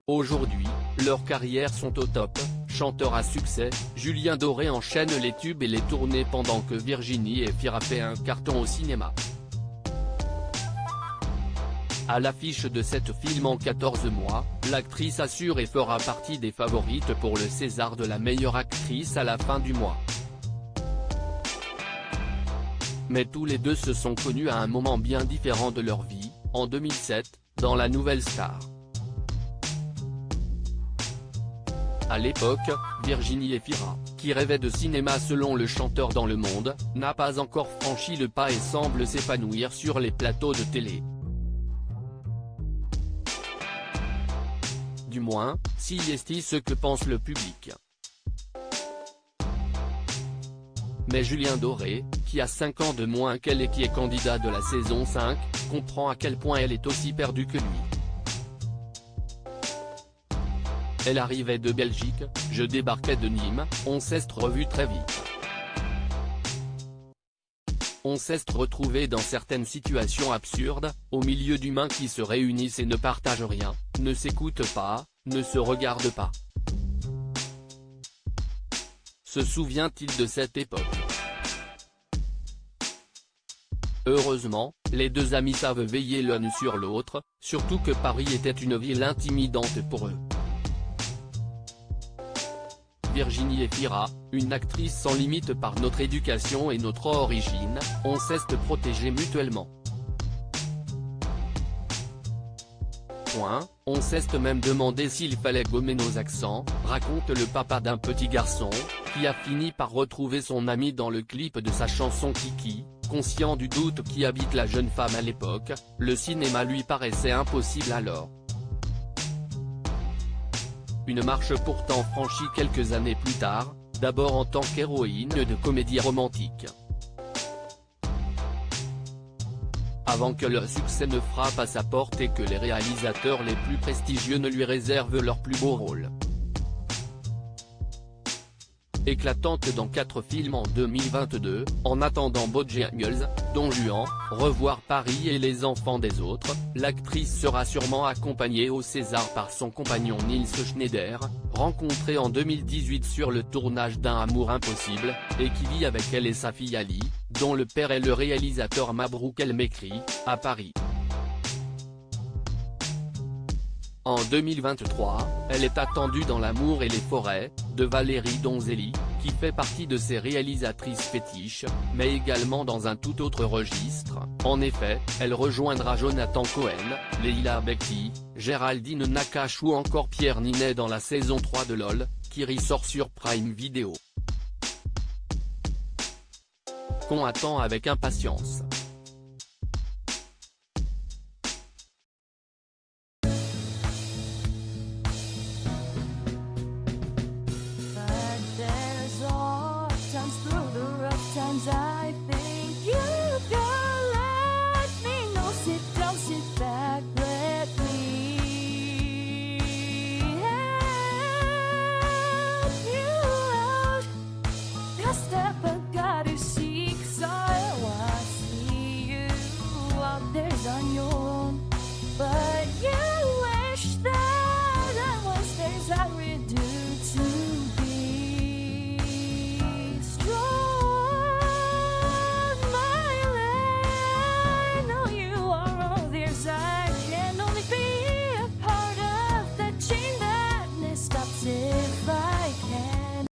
Aujourd'hui, leurs carrières sont au top. Chanteur à succès, Julien Doré enchaîne les tubes et les tournées pendant que Virginie Efira fait un carton au cinéma. À l'affiche de cette film en 14 mois, l'actrice assure et fera partie des favorites pour le César de la meilleure actrice à la fin du mois. Mais tous les deux se sont connus à un moment bien différent de leur vie, en 2007, dans La Nouvelle Star. À l'époque, Virginie Efira, qui rêvait de cinéma selon le chanteur dans Le Monde, n'a pas encore franchi le pas et semble s'épanouir sur les plateaux de télé. Du moins, si est ce que pense le public. Mais Julien Doré, qui a 5 ans de moins qu'elle et qui est candidat de la saison 5, comprend à quel point elle est aussi perdue que lui. Elle arrivait de Belgique, je débarquais de Nîmes, on s'est revus très vite. On s'est retrouvés dans certaines situations absurdes, au milieu d'humains qui se réunissent et ne partagent rien, ne s'écoutent pas, ne se regardent pas. Se souvient-il de cette époque? Heureusement, les deux amis savent veiller l'un sur l'autre, surtout que Paris était une ville intimidante pour eux. Virginie Efira, une actrice sans limite par notre éducation et notre origine, on s'est protégés mutuellement. On s'est même demandé s'il fallait gommer nos accents, raconte le papa d'un petit garçon, qui a fini par retrouver son ami dans le clip de sa chanson Kiki. Conscient du doute qui habite la jeune femme à l'époque, le cinéma lui paraissait impossible alors. Une marche pourtant franchie quelques années plus tard, d'abord en tant qu'héroïne de comédie romantique. Avant que le succès ne frappe à sa porte et que les réalisateurs les plus prestigieux ne lui réservent leurs plus beaux rôles. Éclatante dans 4 films en 2022, en attendant Bojangles, Don Juan, Revoir Paris et Les Enfants des Autres, l'actrice sera sûrement accompagnée au César par son compagnon Nils Schneider, rencontré en 2018 sur le tournage d'Un amour impossible, et qui vit avec elle et sa fille Ali, dont le père est le réalisateur Mabrouk El Mekri, à Paris. En 2023, elle est attendue dans L'amour et les forêts, de Valérie Donzelli, qui fait partie de ses réalisatrices fétiches, mais également dans un tout autre registre. En effet, elle rejoindra Jonathan Cohen, Leila Bekti, Géraldine Nakache ou encore Pierre Ninet dans la saison 3 de LOL, qui ressort sur Prime Video. Qu'on attend avec impatience. Times